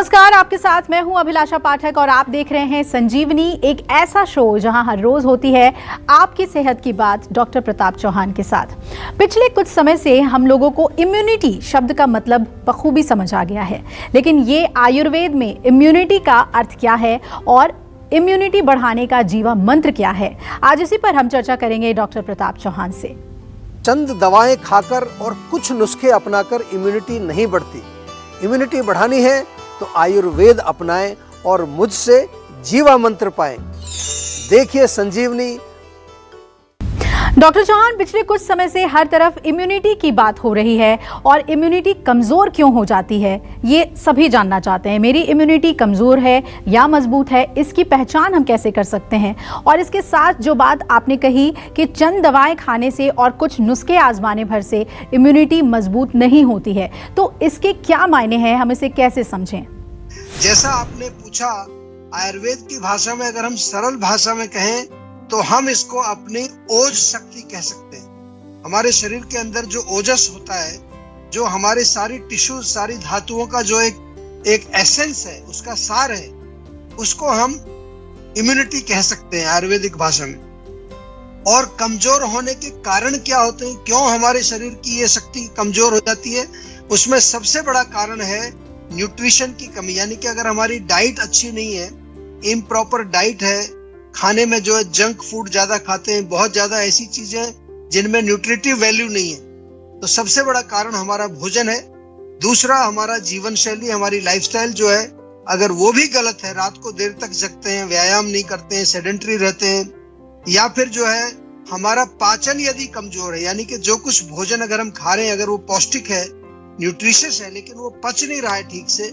नमस्कार, आपके साथ मैं हूं अभिलाषा पाठक और आप देख रहे हैं संजीवनी, एक ऐसा शो जहां हर रोज होती है आपकी सेहत की बात डॉक्टर प्रताप चौहान के साथ। पिछले कुछ समय से हम लोगों को इम्यूनिटी शब्द का मतलब बखूबी समझ आ गया है, लेकिन ये आयुर्वेद में इम्यूनिटी का अर्थ क्या है और इम्यूनिटी बढ़ाने का जीवा मंत्र क्या है, आज इसी पर हम चर्चा करेंगे डॉक्टर प्रताप चौहान से। चंद दवाएं खाकर और कुछ नुस्खे अपनाकर इम्यूनिटी नहीं बढ़ती। इम्यूनिटी बढ़ानी है तो आयुर्वेद अपनाएं और मुझसे जीवा मंत्र पाएं। देखिए संजीवनी। डॉक्टर चौहान, पिछले कुछ समय से हर तरफ इम्यूनिटी की बात हो रही है और इम्यूनिटी कमजोर क्यों हो जाती है ये सभी जानना चाहते हैं। मेरी इम्यूनिटी कमजोर है या मजबूत है, इसकी पहचान हम कैसे कर सकते हैं? और इसके साथ जो बात आपने कही कि चंद दवाएं खाने से और कुछ नुस्खे आजमाने भर से इम्यूनिटी मजबूत नहीं होती है, तो इसके क्या मायने हैं, हम इसे कैसे समझें? जैसा आपने पूछा, आयुर्वेद की भाषा में अगर हम सरल भाषा में कहें तो हम इसको अपनी ओज शक्ति कह सकते हैं। हमारे शरीर के अंदर जो ओजस होता है, जो हमारे सारी टिश्यू, सारी धातुओं का जो एक एसेंस है, उसका सार है, उसको हम इम्यूनिटी कह सकते हैं आयुर्वेदिक भाषा में। और कमजोर होने के कारण क्या होते हैं, क्यों हमारे शरीर की ये शक्ति कमजोर हो जाती है, उसमें सबसे बड़ा कारण है न्यूट्रिशन की कमी। यानी कि अगर हमारी डाइट अच्छी नहीं है, इम्प्रॉपर डाइट है, खाने में जो है जंक फूड ज्यादा खाते हैं, बहुत ज्यादा ऐसी चीजें जिनमें न्यूट्रिटिव वैल्यू नहीं है, तो सबसे बड़ा कारण हमारा भोजन है। दूसरा हमारा जीवन शैली, हमारी लाइफस्टाइल जो है, अगर वो भी गलत है, रात को देर तक जगते हैं, व्यायाम नहीं करते हैं, सेडेंटरी रहते हैं, या फिर जो है हमारा पाचन यदि कमजोर है, यानी कि जो कुछ भोजन अगर हम खा रहे हैं अगर वो पौष्टिक है, न्यूट्रिशियस है, लेकिन वो पच नहीं रहा है ठीक से,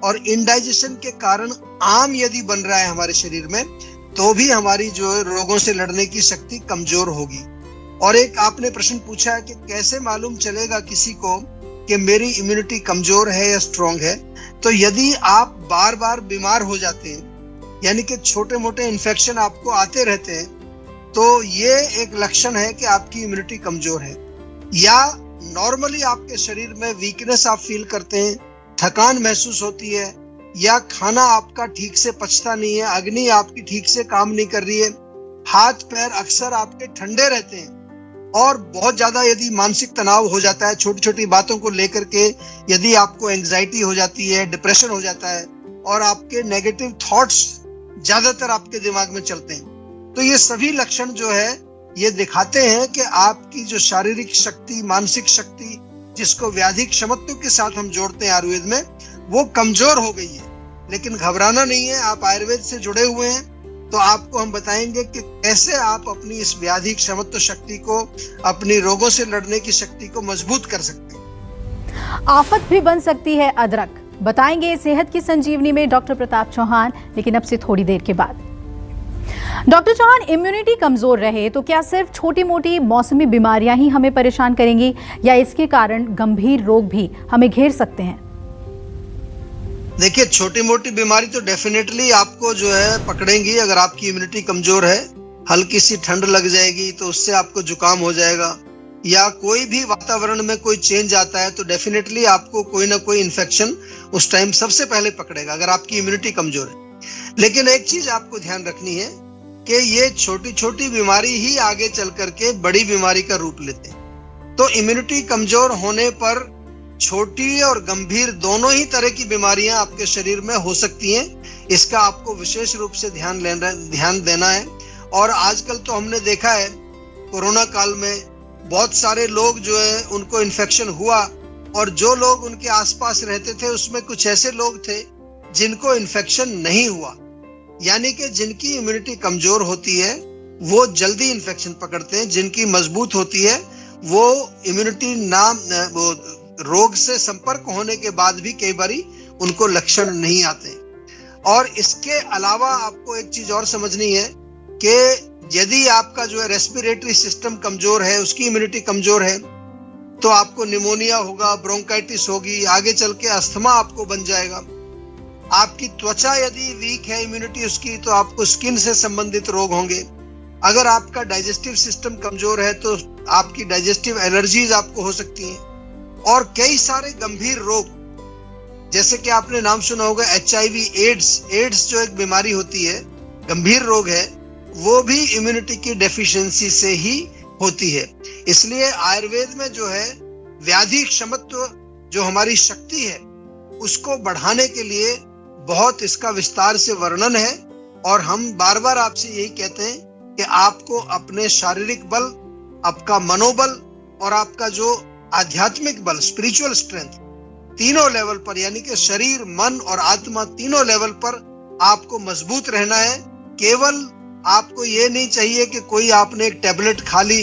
और इंडाइजेशन के कारण आम यदि बन रहा है हमारे शरीर में, तो भी हमारी जो रोगों से लड़ने की शक्ति कमजोर होगी। और एक आपने प्रश्न पूछा है कि कैसे मालूम चलेगा किसी को कि मेरी इम्यूनिटी कमजोर है या स्ट्रांग है। तो यदि आप बार बार बीमार हो जाते हैं, यानी कि छोटे मोटे इन्फेक्शन आपको आते रहते हैं, तो ये एक लक्षण है कि आपकी इम्यूनिटी कमजोर है। या नॉर्मली आपके शरीर में वीकनेस आप फील करते हैं, थकान महसूस होती है, या खाना आपका ठीक से पचता नहीं है, अग्नि आपकी ठीक से काम नहीं कर रही है, हाथ पैर अक्सर आपके ठंडे रहते हैं, और बहुत ज्यादा यदि मानसिक तनाव हो जाता है, छोटी छोटी बातों को लेकर के यदि आपको एंजाइटी हो जाती है, डिप्रेशन हो जाता है, और आपके नेगेटिव थॉट्स ज्यादातर आपके दिमाग में चलते हैं, तो ये सभी लक्षण जो है ये दिखाते हैं कि आपकी जो शारीरिक शक्ति, मानसिक शक्ति, जिसको व्याधि क्षमत्व के साथ हम जोड़ते हैं आयुर्वेद में, वो कमजोर हो गई है। लेकिन घबराना नहीं है, आप आयुर्वेद से जुड़े हुए हैं तो आपको हम बताएंगे कि कैसे आप अपनी इस व्याधि क्षमत्व शक्ति को, अपनी रोगों से लड़ने की शक्ति को मजबूत कर सकते हैं। आफत भी बन सकती है अदरक, बताएंगे सेहत की संजीवनी में डॉक्टर प्रताप चौहान, लेकिन अब से थोड़ी देर के बाद। डॉक्टर चौहान, इम्यूनिटी कमजोर रहे तो क्या सिर्फ छोटी मोटी मौसमी बीमारियां ही हमें परेशान करेंगी या इसके कारण गंभीर रोग भी हमें घेर सकते हैं? देखिए, छोटी मोटी बीमारी तो डेफिनेटली आपको जो है पकड़ेंगी। अगर आपकी इम्यूनिटी कमजोर है, हल्की सी ठंड लग जाएगी तो उससे आपको जुकाम हो जाएगा, या कोई भी वातावरण में कोई चेंज आता है तो डेफिनेटली आपको कोई ना कोई इन्फेक्शन उस टाइम सबसे पहले पकड़ेगा, अगर आपकी इम्यूनिटी कमजोर है। लेकिन एक चीज आपको ध्यान रखनी है कि ये छोटी छोटी बीमारी ही आगे चल करके बड़ी बीमारी का रूप लेते हैं। तो इम्यूनिटी कमजोर होने पर छोटी और गंभीर दोनों ही तरह की बीमारियां आपके शरीर में हो सकती हैं। इसका आपको विशेष रूप से ध्यान देना है। और आजकल तो हमने देखा है, कोरोना काल में बहुत सारे लोग जो है उनको इन्फेक्शन हुआ, और जो लोग उनके आसपास रहते थे उसमें कुछ ऐसे लोग थे जिनको इन्फेक्शन नहीं हुआ। यानी कि जिनकी इम्यूनिटी कमजोर होती है वो जल्दी इन्फेक्शन पकड़ते हैं, जिनकी मजबूत होती है वो इम्यूनिटी वो रोग से संपर्क होने के बाद भी कई बारी उनको लक्षण नहीं आते। और इसके अलावा आपको एक चीज और समझनी है कि यदि आपका जो है रेस्पिरेटरी सिस्टम कमजोर है, उसकी इम्यूनिटी कमजोर है, तो आपको निमोनिया होगा, ब्रोंकाइटिस होगी, आगे चल के अस्थमा आपको बन जाएगा। आपकी त्वचा यदि वीक है इम्यूनिटी उसकी, तो आपको स्किन से संबंधित रोग होंगे। अगर आपका डाइजेस्टिव सिस्टम कमजोर है तो आपकी डाइजेस्टिव एलर्जीज आपको हो सकती हैं, और कई सारे गंभीर रोग जैसे कि आपने नाम सुना होगा HIV, एड्स जो एक बीमारी होती है, गंभीर रोग है, वो भी इम्यूनिटी की डेफिशिएंसी से ही होती है। इसलिए आयुर्वेद में जो है व्याधि क्षमत्व जो हमारी शक्ति है उसको बढ़ाने के लिए बहुत इसका विस्तार से वर्णन है। और हम बार बार आपसे यही कहते हैं कि आपको अपने शारीरिक बल, आपका मनोबल और आपका जो आध्यात्मिक बल, स्पिरिचुअल स्ट्रेंथ, तीनों लेवल पर, यानी कि शरीर, मन और आत्मा तीनों लेवल पर आपको मजबूत रहना है। केवल आपको ये नहीं चाहिए कि कोई आपने एक टैबलेट खा ली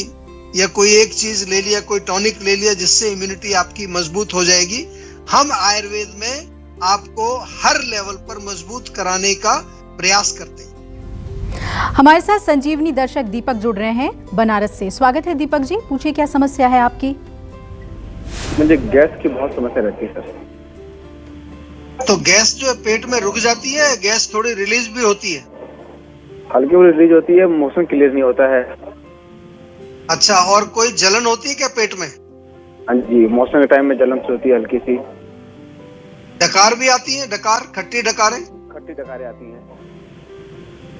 या कोई एक चीज ले लिया, कोई टॉनिक ले लिया जिससे इम्यूनिटी आपकी मजबूत हो जाएगी। हम आयुर्वेद में आपको हर लेवल पर मजबूत कराने का प्रयास करते हैं। हमारे साथ संजीवनी दर्शक दीपक जुड़ रहे हैं बनारस से। स्वागत है दीपक जी, पूछिए क्या समस्या है आपकी? मुझे गैस की बहुत समस्या रहती है सर। तो गैस जो है पेट में रुक जाती है, गैस थोड़ी रिलीज भी होती है? हल्की फुल्की रिलीज होती है, मोशन क्लियर नहीं होता है। अच्छा, और कोई जलन होती है क्या पेट में? हाँ जी, मौसम के टाइम में जलन सी होती है हल्की सी। डकार भी आती है? डकार, खट्टी डकारें? खट्टी डकारें आती हैं।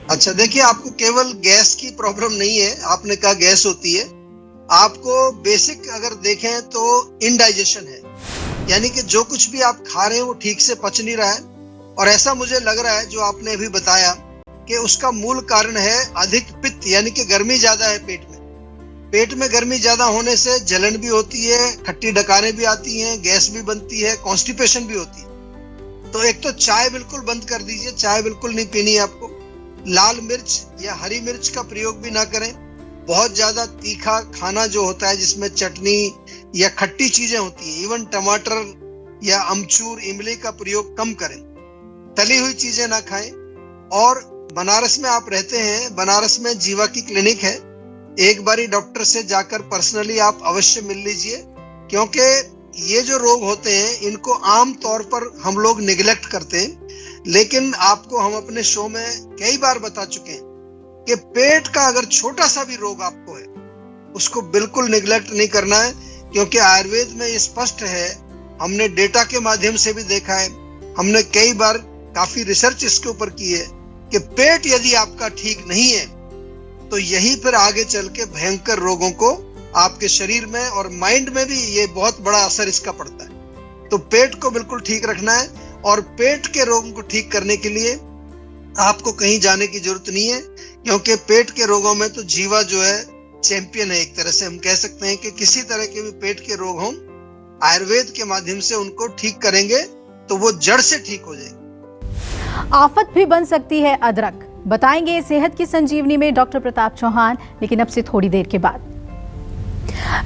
अच्छा, देखिए आपको केवल गैस की प्रॉब्लम नहीं है, आपने कहा गैस होती है, आपको बेसिक अगर देखें तो इनडाइजेशन है, यानी कि जो कुछ भी आप खा रहे हैं वो ठीक से पच नहीं रहा है। और ऐसा मुझे लग रहा है जो आपने अभी बताया कि उसका मूल कारण है अधिक पित्त, यानी कि गर्मी ज्यादा है पेट में। पेट में गर्मी ज्यादा होने से जलन भी होती है, खट्टी डकारें भी आती हैं, गैस भी बनती है, कॉन्स्टिपेशन भी होती है। तो एक तो चाय बिल्कुल बंद कर दीजिए, चाय बिल्कुल नहीं पीनी है आपको। लाल मिर्च या हरी मिर्च का प्रयोग भी ना करें। बहुत ज्यादा तीखा खाना जो होता है जिसमें चटनी या खट्टी चीजें होती है, इवन टमाटर या अमचूर, इमली का प्रयोग कम करें। तली हुई चीजें ना खाएं। और बनारस में आप रहते हैं, बनारस में जीवा की क्लिनिक है, एक बारी डॉक्टर से जाकर पर्सनली आप अवश्य मिल लीजिए, क्योंकि ये जो रोग होते हैं इनको आम तौर पर हम लोग निगलेक्ट करते हैं। लेकिन आपको हम अपने शो में कई बार बता चुके हैं कि पेट का अगर छोटा सा भी रोग आपको है उसको बिल्कुल निगलेक्ट नहीं करना है, क्योंकि आयुर्वेद में ये स्पष्ट है, हमने डेटा के माध्यम से भी देखा है, हमने कई बार काफी रिसर्च इसके ऊपर की है कि पेट यदि आपका ठीक नहीं है तो यही फिर आगे चल के भयंकर रोगों को आपके शरीर में और माइंड में भी ये बहुत बड़ा असर इसका पड़ता है। तो पेट को बिल्कुल ठीक रखना है। और पेट के रोगों को ठीक करने के लिए आपको कहीं जाने की जरूरत नहीं है, क्योंकि पेट के रोगों में तो जीवा जो है चैंपियन है। एक तरह से हम कह सकते हैं कि किसी तरह के भी पेट के रोग हों, आयुर्वेद के माध्यम से उनको ठीक करेंगे तो वो जड़ से ठीक हो जाएगी। आफत भी बन सकती है अदरक, बताएंगे सेहत की संजीवनी में डॉक्टर प्रताप चौहान, लेकिन अब से थोड़ी देर के बाद।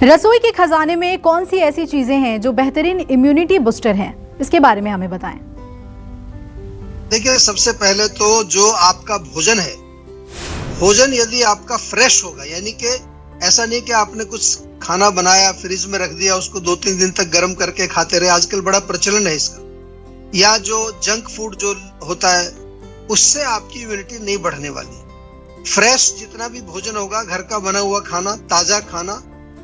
रसोई के खजाने में कौन सी ऐसी चीजें हैं जो बेहतरीन इम्यूनिटी बूस्टर हैं, इसके बारे में हमें बताएं। देखिए, सबसे पहले तो जो आपका भोजन है, भोजन यदि आपका फ्रेश होगा, यानी कि ऐसा नहीं कि आपने कुछ खाना बनाया फ्रिज में रख दिया, उसको 2-3 दिन तक गर्म करके खाते रहे, आजकल बड़ा प्रचलन है इसका, या जो जंक फूड जो होता है उससे आपकी इम्यूनिटी नहीं बढ़ने वाली। फ्रेश जितना भी भोजन होगा, घर का बना हुआ खाना, ताजा खाना,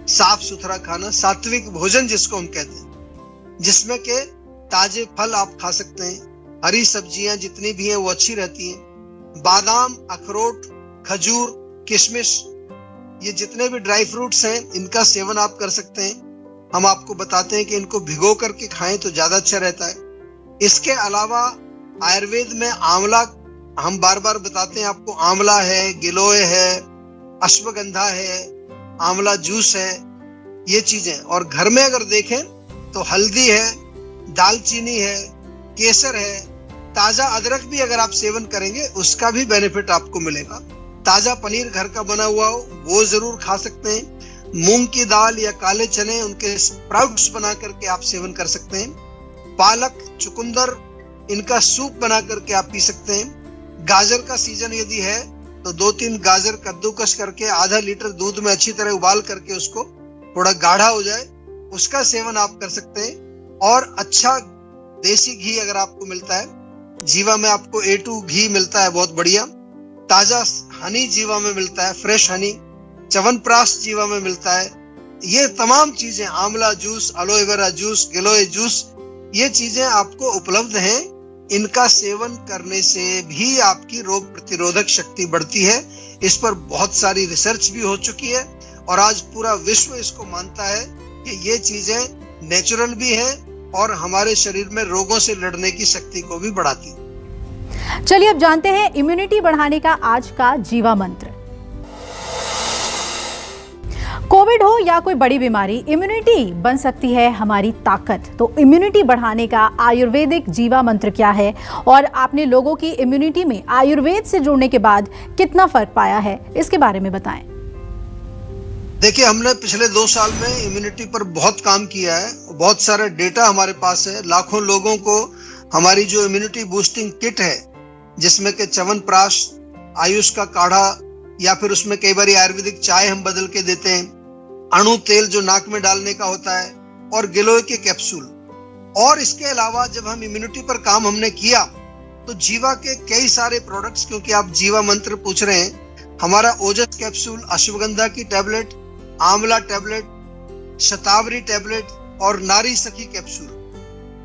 साफ सुथरा खाना, सात्विक भोजन जिसको हम कहते हैं, जिसमें के ताजे फल आप खा सकते हैं, हरी सब्जियां जितनी भी हैं वो अच्छी रहती हैं, बादाम, अखरोट, खजूर, किशमिश, ये जितने भी ड्राई फ्रूट्स हैं इनका सेवन आप कर सकते हैं। हम आपको बताते हैं कि इनको भिगो करके खाएं तो ज्यादा अच्छा रहता है। इसके अलावा आयुर्वेद में आंवला, हम बार बार बताते हैं आपको, आंवला है, गिलोय है, अश्वगंधा है, आंवला जूस है, ये चीजें। और घर में अगर देखें तो हल्दी है, दालचीनी है, केसर है, ताजा अदरक भी अगर आप सेवन करेंगे उसका भी बेनिफिट आपको मिलेगा। ताजा पनीर घर का बना हुआ हो वो जरूर खा सकते हैं। मूंग की दाल या काले चने, उनके स्प्राउट्स बना करके आप सेवन कर सकते हैं। पालक, चुकंदर, इनका सूप बना करके आप पी सकते हैं। गाजर का सीजन यदि है तो 2-3 गाजर कद्दूकस करके आधा लीटर दूध में अच्छी तरह उबाल करके उसको थोड़ा गाढ़ा हो जाए, उसका सेवन आप कर सकते हैं। और अच्छा देसी घी अगर आपको मिलता है, जीवा में आपको A2 घी मिलता है बहुत बढ़िया, ताजा हनी जीवा में मिलता है, फ्रेश हनी, च्यवनप्राश जीवा में मिलता है। ये तमाम चीजें, आंवला जूस, एलोवेरा जूस, गिलोय जूस, ये चीजें आपको उपलब्ध हैं। इनका सेवन करने से भी आपकी रोग प्रतिरोधक शक्ति बढ़ती है। इस पर बहुत सारी रिसर्च भी हो चुकी है और आज पूरा विश्व इसको मानता है कि ये चीजें नेचुरल भी हैं और हमारे शरीर में रोगों से लड़ने की शक्ति को भी बढ़ाती है। चलिए अब जानते हैं इम्यूनिटी बढ़ाने का आज का जीवा मंत्र। कोविड हो या कोई बड़ी बीमारी, इम्यूनिटी बन सकती है हमारी ताकत। तो इम्यूनिटी बढ़ाने का आयुर्वेदिक जीवा मंत्र क्या है और आपने लोगों की इम्यूनिटी में आयुर्वेद से जुड़ने के बाद कितना फर्क पाया है, इसके बारे में बताएं। देखिए, हमने पिछले 2 साल में इम्यूनिटी पर बहुत काम किया है। बहुत सारा डेटा हमारे पास है। लाखों लोगों को हमारी जो इम्यूनिटी बूस्टिंग किट है, जिसमें के च्यवनप्राश, आयुष का काढ़ा या फिर उसमें कई बार आयुर्वेदिक चाय हम बदल के देते हैं, अणु तेल जो नाक में डालने का होता है और गिलोय के कैप्सूल। और इसके अलावा जब हम इम्यूनिटी पर काम हमने किया तो जीवा के कई सारे प्रोडक्ट्स, क्योंकि आप जीवा मंत्र पूछ रहे हैं, हमारा ओजस कैप्सूल, अश्वगंधा की टैबलेट, आंवला टैबलेट, शतावरी टैबलेट और नारी सखी कैप्सूल,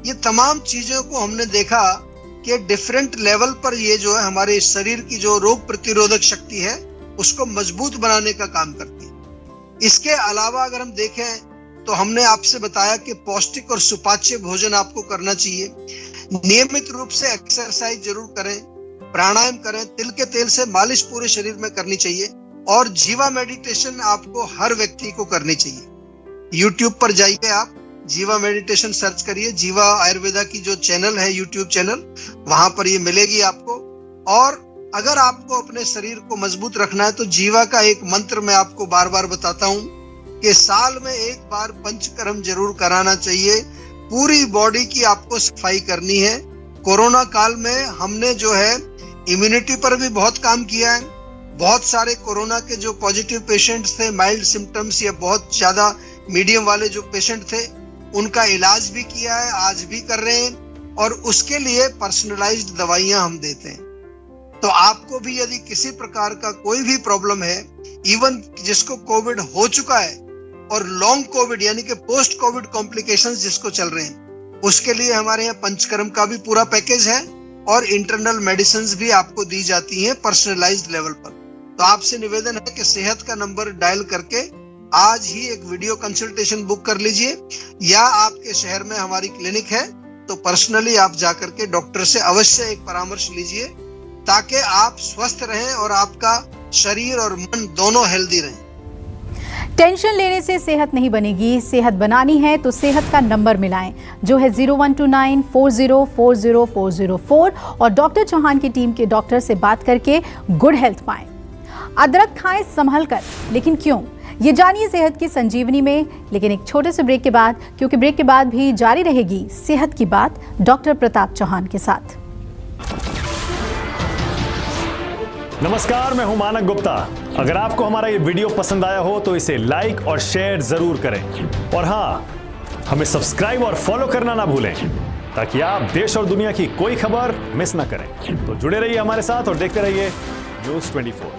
ये तमाम चीजों को हमने देखा कि डिफरेंट लेवल पर ये जो है हमारे शरीर की जो रोग प्रतिरोधक शक्ति है उसको मजबूत बनाने का काम करती है। इसके अलावा अगर हम देखें तो हमने आपसे बताया कि पौष्टिक और सुपाच्य भोजन आपको करना चाहिए। नियमित रूप से एक्सरसाइज जरूर करें, प्राणायाम करें, तिल के तेल से मालिश पूरे शरीर में करनी चाहिए और जीवा मेडिटेशन आपको हर व्यक्ति को करनी चाहिए। YouTube पर जाइए, आप जीवा मेडिटेशन सर्च करिए, जीवा आयुर्वेदा की जो चैनल है YouTube चैनल, वहां पर ये मिलेगी आपको। और अगर आपको अपने शरीर को मजबूत रखना है तो जीवा का एक मंत्र मैं आपको बार बार बताता हूं कि साल में एक बार पंचकर्म जरूर कराना चाहिए। पूरी बॉडी की आपको सफाई करनी है। कोरोना काल में हमने जो है इम्यूनिटी पर भी बहुत काम किया है। बहुत सारे कोरोना के जो पॉजिटिव पेशेंट्स थे, माइल्ड सिम्टम्स या बहुत ज्यादा मीडियम वाले जो पेशेंट थे, उनका इलाज भी किया है, आज भी कर रहे हैं और उसके लिए पर्सनलाइज्ड दवाइयां हम देते हैं। तो आपको भी यदि किसी प्रकार का कोई भी प्रॉब्लम है, इवन जिसको कोविड हो चुका है और लॉन्ग कोविड यानी कि पोस्ट कोविड कॉम्प्लिकेशंस जिसको चल रहे हैं, उसके लिए हमारे यहाँ पंचकर्म का भी पूरा पैकेज है और इंटरनल मेडिसिन भी आपको दी जाती हैं पर्सनलाइज्ड लेवल पर। तो आपसे निवेदन है कि सेहत का नंबर डायल करके आज ही एक वीडियो कंसल्टेशन बुक कर लीजिए, या आपके शहर में हमारी क्लिनिक है तो पर्सनली आप जाकर के डॉक्टर से अवश्य एक परामर्श लीजिए ताकि आप स्वस्थ रहें और आपका शरीर और मन दोनों हेल्दी रहें। टेंशन लेने से सेहत नहीं बनेगी, सेहत बनानी है तो सेहत का नंबर मिलाएं, जो है 0129 40 40 404 और डॉक्टर चौहान की टीम के डॉक्टर से बात करके गुड हेल्थ पाएं। अदरक खाएं संभल कर, लेकिन क्यों, ये जानिए सेहत की संजीवनी में। लेकिन एक छोटे से ब्रेक के बाद, क्योंकि ब्रेक के बाद भी जारी रहेगी सेहत की बात डॉक्टर प्रताप चौहान के साथ। नमस्कार, मैं हूं मानक गुप्ता। अगर आपको हमारा ये वीडियो पसंद आया हो तो इसे लाइक और शेयर जरूर करें और हाँ, हमें सब्सक्राइब और फॉलो करना ना भूलें ताकि आप देश और दुनिया की कोई खबर मिस ना करें। तो जुड़े रहिए हमारे साथ और देखते रहिए न्यूज़ 24।